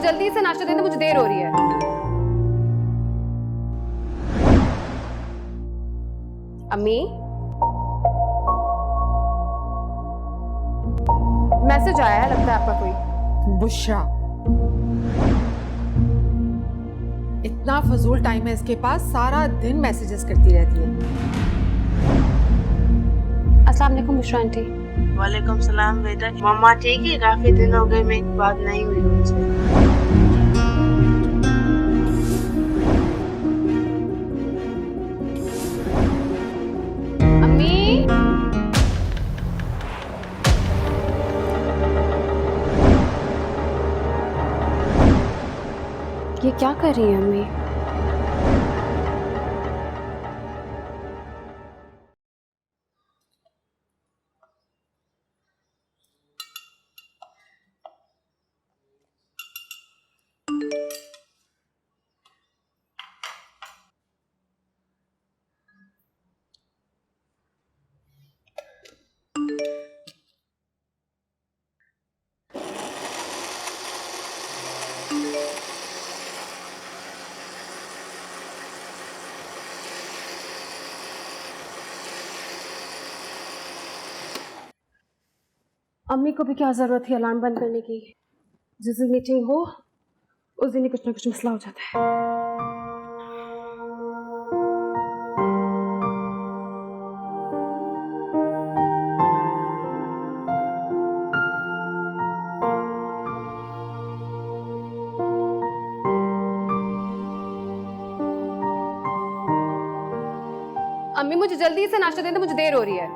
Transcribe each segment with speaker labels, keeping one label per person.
Speaker 1: जल्दी से नाश्ता देने, मुझे देर हो रही है। अम्मी, मैसेज आया है, लगता है आपका कोई।
Speaker 2: बुशरा, इतना फजूल टाइम है इसके पास, सारा दिन मैसेजेस करती रहती है।
Speaker 1: अस्सलाम वालेकुम बुशरा आंटी।
Speaker 3: वालेकुम सलाम बेटा। मम्मा ठीक है? काफी दिन हो गए, मेरी बात नहीं हुई उनसे।
Speaker 1: अम्मी, ये क्या कर रही है अम्मी? अम्मी को भी क्या जरूरत थी अलार्म बंद करने की? जिस दिन मीटिंग हो उस दिन ही कुछ ना कुछ मसला हो जाता है। अम्मी, मुझे जल्दी से नाश्ता देने, मुझे देर हो रही है।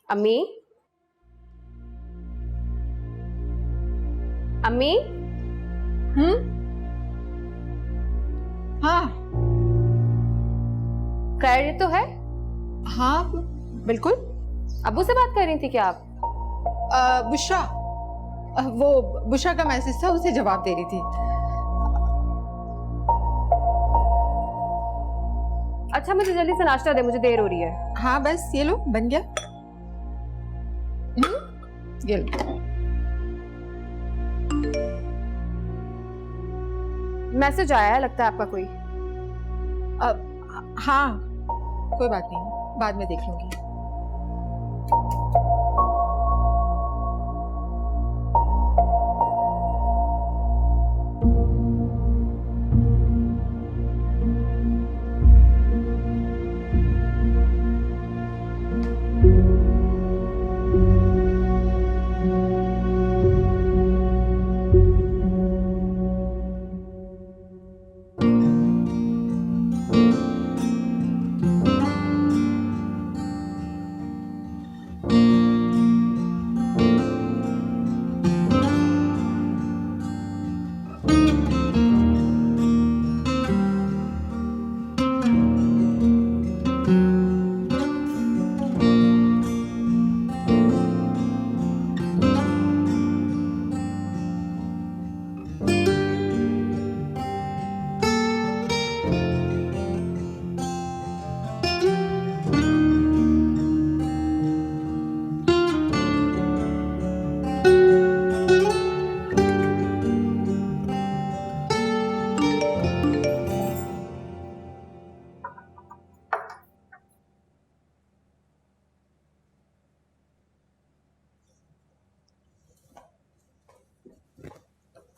Speaker 1: अम्मी, अम्मी,
Speaker 2: हाँ
Speaker 1: खैरियत तो है?
Speaker 2: हाँ बिल्कुल।
Speaker 1: अब्बू से बात कर रही थी क्या आप?
Speaker 2: बुशरा, वो बुशरा का मैसेज था, उसे जवाब दे रही थी।
Speaker 1: अच्छा, मुझे जल्दी से नाश्ता दे, मुझे देर हो रही है।
Speaker 2: हाँ बस ये लो, बन गया। ये लो।
Speaker 1: मैसेज आया है, लगता है आपका कोई।
Speaker 2: हाँ कोई बात नहीं, बाद में देख लूंगी।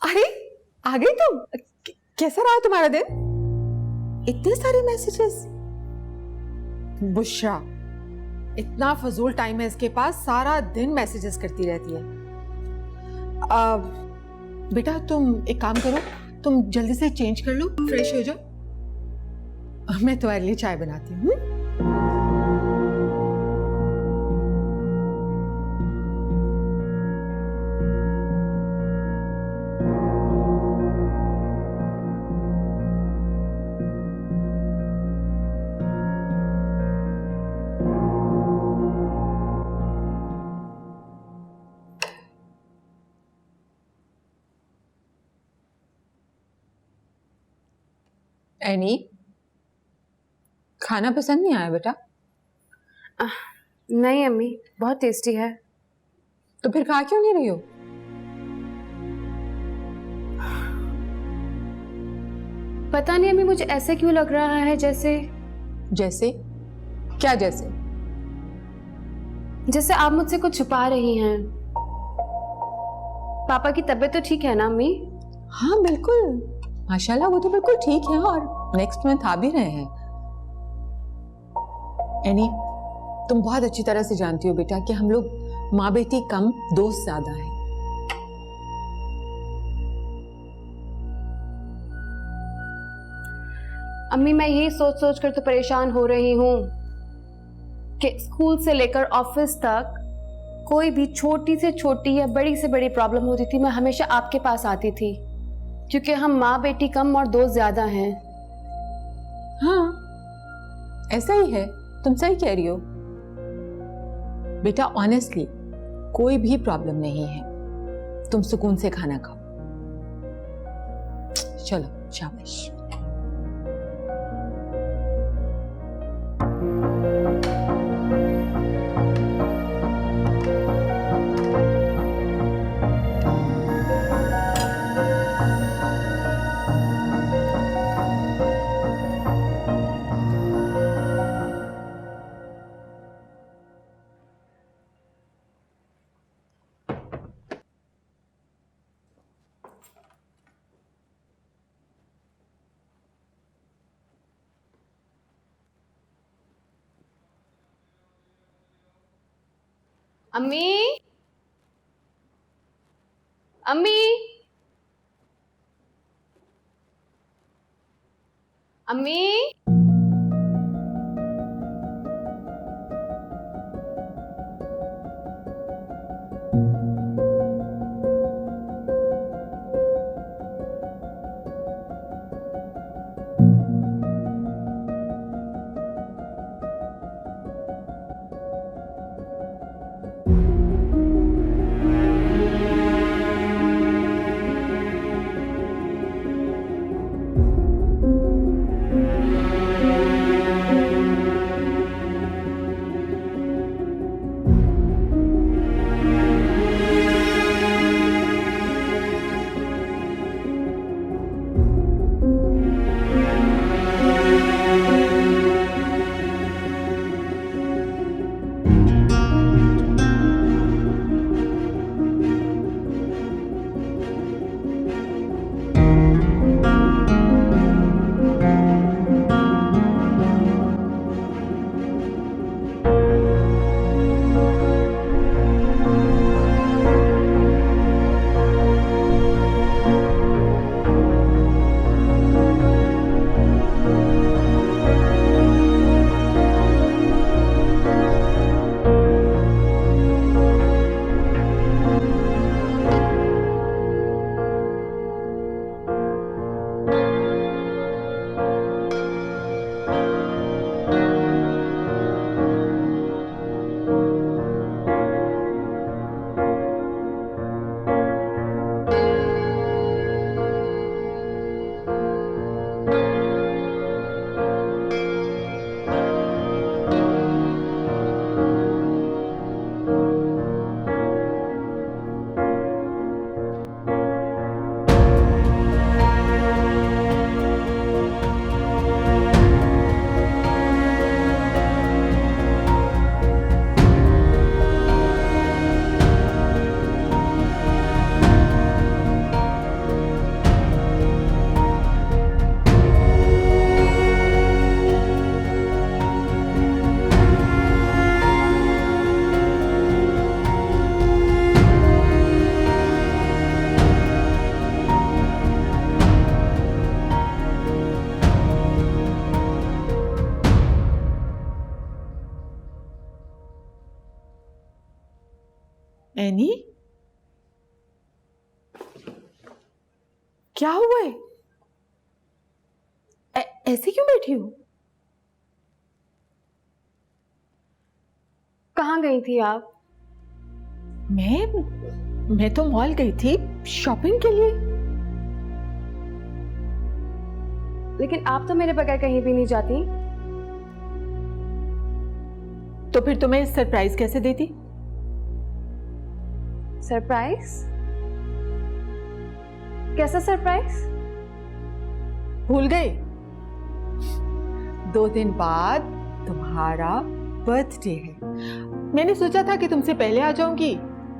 Speaker 2: अरे आ गई तुम? कैसा रहा तुम्हारा दिन? इतने सारे मैसेजेस। बुशरा, इतना फजूल टाइम है इसके पास, सारा दिन मैसेजेस करती रहती है। बेटा तुम एक काम करो, तुम जल्दी से चेंज कर लो, फ्रेश हो जाओ, मैं तुम्हारे लिए चाय बनाती हूँ। एनी, खाना पसंद नहीं आया बेटा?
Speaker 1: नहीं अम्मी, बहुत टेस्टी है।
Speaker 2: तो फिर खा क्यों नहीं रही हो?
Speaker 1: पता नहीं अम्मी, मुझे ऐसे क्यों लग रहा है जैसे
Speaker 2: जैसे क्या? जैसे
Speaker 1: जैसे आप मुझसे कुछ छुपा रही हैं। पापा की तबीयत तो ठीक है ना अम्मी?
Speaker 2: हाँ बिल्कुल, माशाल्लाह वो तो बिल्कुल ठीक है और नेक्स्ट मंथ आ भी रहे हैं। एनी, तुम बहुत अच्छी तरह से जानती हो बेटा कि हम लोग माँ बेटी कम, दोस्त ज्यादा हैं।
Speaker 1: अम्मी मैं यही सोच सोच कर तो परेशान हो रही हूँ कि स्कूल से लेकर ऑफिस तक कोई भी छोटी से छोटी या बड़ी से बड़ी प्रॉब्लम होती थी, मैं हमेशा आपके पास आती थी, क्योंकि हम माँ बेटी कम और दोस्त ज्यादा हैं।
Speaker 2: हाँ ऐसा ही है, तुम सही कह रही हो बेटा। ऑनेस्टली कोई भी प्रॉब्लम नहीं है, तुम सुकून से खाना खाओ। चलो शाबाश।
Speaker 1: अम्मी, अम्मी, अम्मी,
Speaker 2: एनी, क्या हुआ है? ऐसे क्यों बैठी हो?
Speaker 1: कहाँ गई थी आप?
Speaker 2: मैं तो मॉल गई थी शॉपिंग के लिए।
Speaker 1: लेकिन आप तो मेरे बगैर कहीं भी नहीं जाती।
Speaker 2: तो फिर तुम्हें सरप्राइज कैसे देती?
Speaker 1: सरप्राइज? कैसा सरप्राइज?
Speaker 2: भूल गई? 2 दिन बाद तुम्हारा बर्थडे है। मैंने सोचा था कि तुमसे पहले आ जाऊंगी,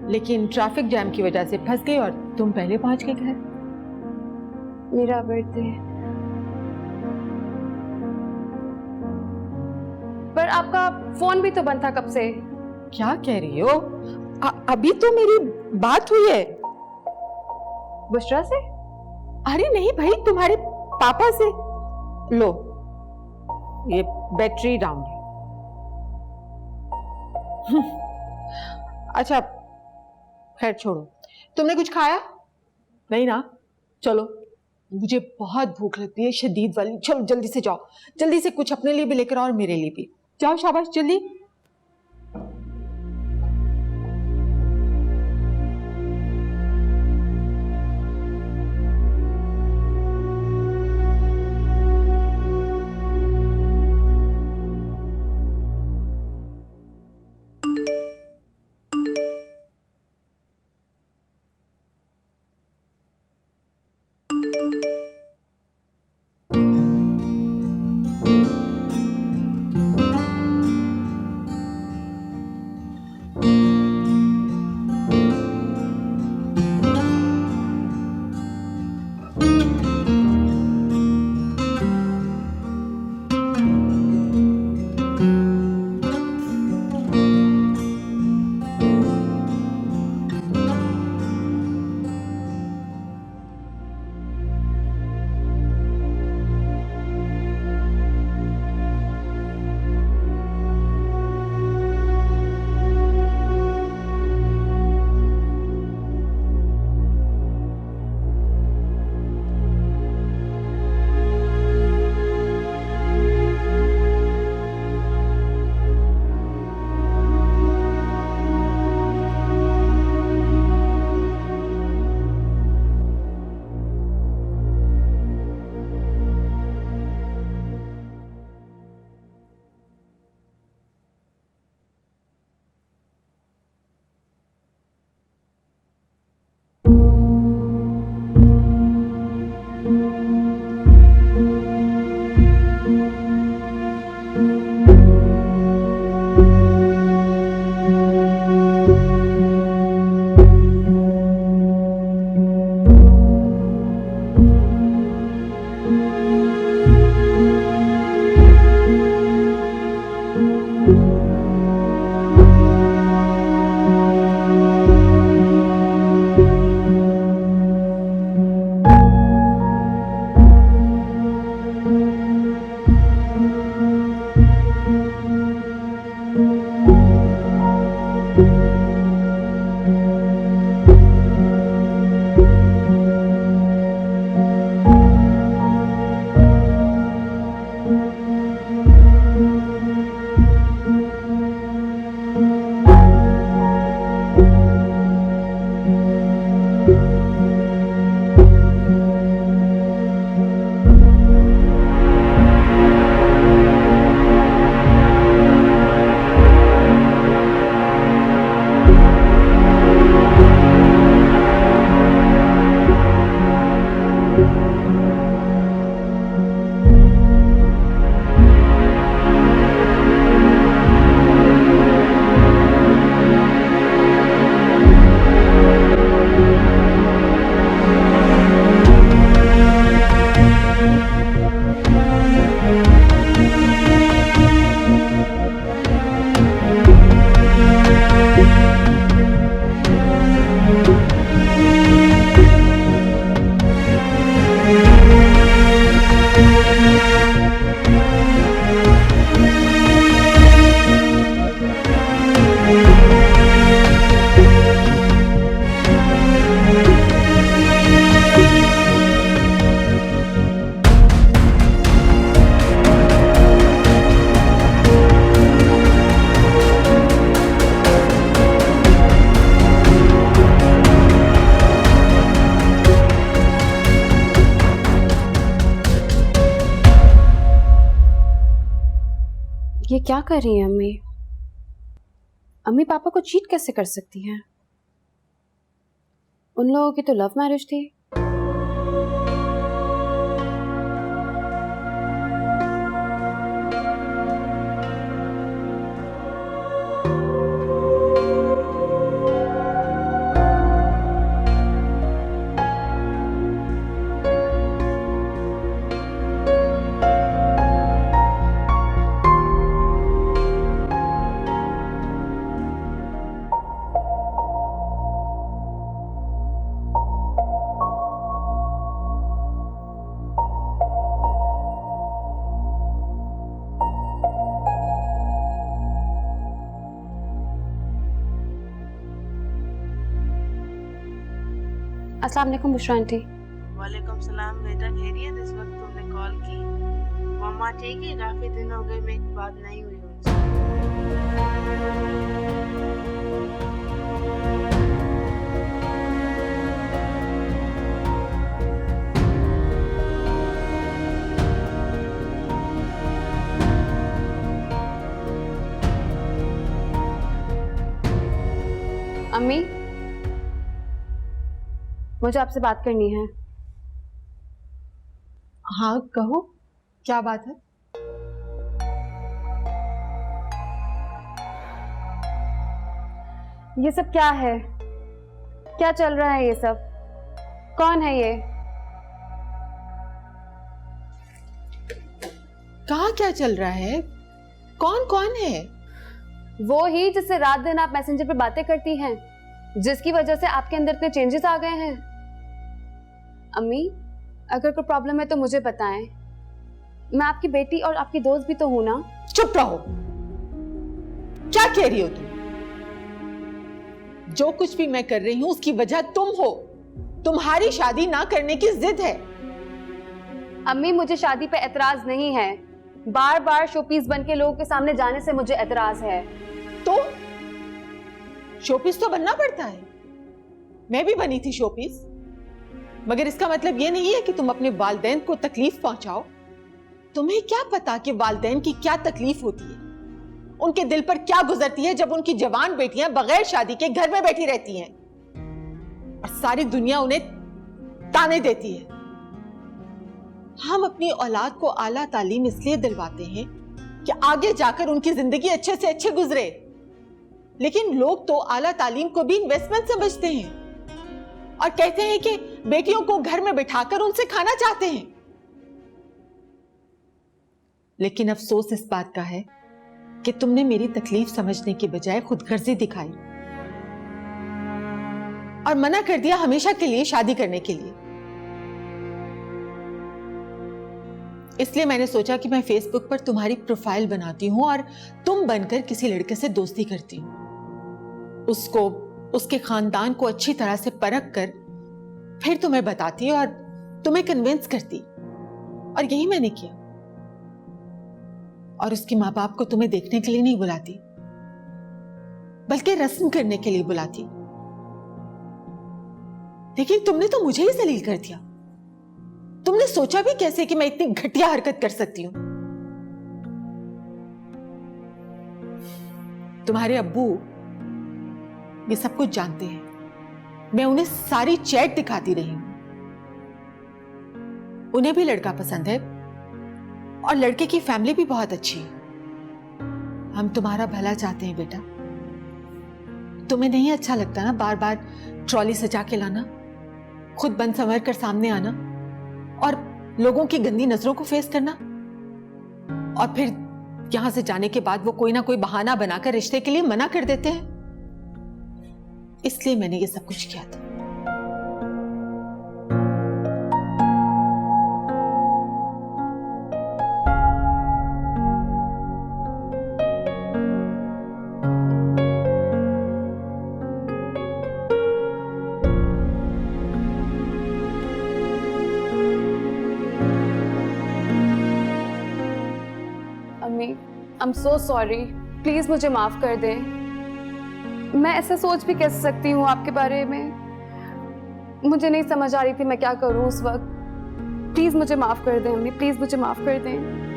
Speaker 2: लेकिन ट्रैफिक जैम की वजह से फंस गई और तुम पहले पहुंच गए घर।
Speaker 1: मेरा बर्थडे? पर आपका फोन भी तो बंद था कब से।
Speaker 2: क्या कह रही हो? अभी तो मेरी बात हुई है।
Speaker 1: बुशरा से?
Speaker 2: अरे नहीं भाई, तुम्हारे पापा से। लो, ये बैटरी डाउन है। अच्छा खैर छोड़ो, तुमने कुछ खाया नहीं ना? चलो, मुझे बहुत भूख लगती है, शदीद वाली। चलो जल्दी से जाओ, जल्दी से कुछ अपने लिए भी लेकर आओ और मेरे लिए भी। जाओ शाबाश, जल्दी।
Speaker 1: ये क्या कर रही है अम्मी? अम्मी पापा को चीट कैसे कर सकती हैं? उन लोगों की तो लव मैरिज थी। अस्सलाम वालेकुम बुशरा आंटी।
Speaker 3: वालेकुम सलाम बेटा, खैरियत? इस वक्त तुमने कॉल की। मम्मा ठीक है? काफी दिन हो गए मेरी बात नहीं हुई उनसे।
Speaker 1: अम्मी, मुझे आपसे बात करनी है।
Speaker 2: हाँ कहो, क्या बात है?
Speaker 1: ये सब क्या है? क्या चल रहा है ये सब? कौन है ये?
Speaker 2: कहाँ क्या चल रहा है? कौन कौन है?
Speaker 1: वो ही जिससे रात दिन आप मैसेंजर पे बातें करती हैं, जिसकी वजह से आपके अंदर इतने चेंजेस आ गए हैं। अम्मी, अगर कोई प्रॉब्लम है तो मुझे बताएं। मैं आपकी बेटी और आपकी दोस्त भी तो हूं ना।
Speaker 2: चुप रहो। क्या कह रही हो तुम? जो कुछ भी मैं कर रही हूं उसकी वजह तुम हो। तुम्हारी शादी ना करने की जिद है।
Speaker 1: अम्मी, मुझे शादी पे एतराज नहीं है। बार बार शोपीस बन के लोगों के सामने जाने से मुझे एतराज है।
Speaker 2: तो शोपीस तो बनना पड़ता है। मैं भी बनी थी शोपीस, मगर इसका मतलब यह नहीं है कि तुम अपने वालिदैन को तकलीफ पहुंचाओ। तुम्हें क्या पता कि वालिदैन की क्या तकलीफ होती है, उनके दिल पर क्या गुजरती है जब उनकी जवान बेटियां बगैर शादी के घर में बैठी रहती हैं और सारी दुनिया उन्हें ताने देती है। हम अपनी औलाद को आला तालीम इसलिए दिलवाते हैं कि आगे जाकर उनकी जिंदगी अच्छे से अच्छे गुजरे, लेकिन लोग तो आला तालीम को भी इन्वेस्टमेंट समझते हैं और कहते हैं कि बेटियों को घर में बिठाकर उनसे खाना चाहते हैं। लेकिन अफसोस इस बात का है कि तुमने मेरी तकलीफ समझने की बजाय खुदगर्जी दिखाई और मना कर दिया हमेशा के लिए शादी करने के लिए। इसलिए मैंने सोचा कि मैं फेसबुक पर तुम्हारी प्रोफाइल बनाती हूं और तुम बनकर किसी लड़के से दोस्ती करती हूं, उसको, उसके खानदान को अच्छी तरह से परख कर फिर तुम्हें बताती और तुम्हें कन्विंस करती। और यही मैंने किया। और उसके माँ बाप को तुम्हें देखने के लिए नहीं बुलाती, बल्कि रस्म करने के लिए बुलाती। लेकिन तुमने तो मुझे ही जलील कर दिया। तुमने सोचा भी कैसे कि मैं इतनी घटिया हरकत कर सकती हूं? तुम्हारे अब्बू ये सब कुछ जानते हैं। मैं उन्हें सारी चैट दिखाती रही हूं। उन्हें भी लड़का पसंद है और लड़के की फैमिली भी बहुत अच्छी है। हम तुम्हारा भला चाहते हैं बेटा। तुम्हें नहीं अच्छा लगता ना बार बार ट्रॉली सजा के लाना, खुद बन संवर कर सामने आना और लोगों की गंदी नजरों को फेस करना, और फिर यहां से जाने के बाद वो कोई ना कोई बहाना बनाकर रिश्ते के लिए मना कर देते हैं। इसलिए मैंने ये सब कुछ किया था।
Speaker 1: अम्मी, I am so sorry. Please मुझे माफ कर दें। मैं ऐसा सोच भी कैसे सकती हूँ आपके बारे में? मुझे नहीं समझ आ रही थी मैं क्या करूँ उस वक्त। प्लीज मुझे माफ कर दें अम्मी, प्लीज मुझे माफ कर दें।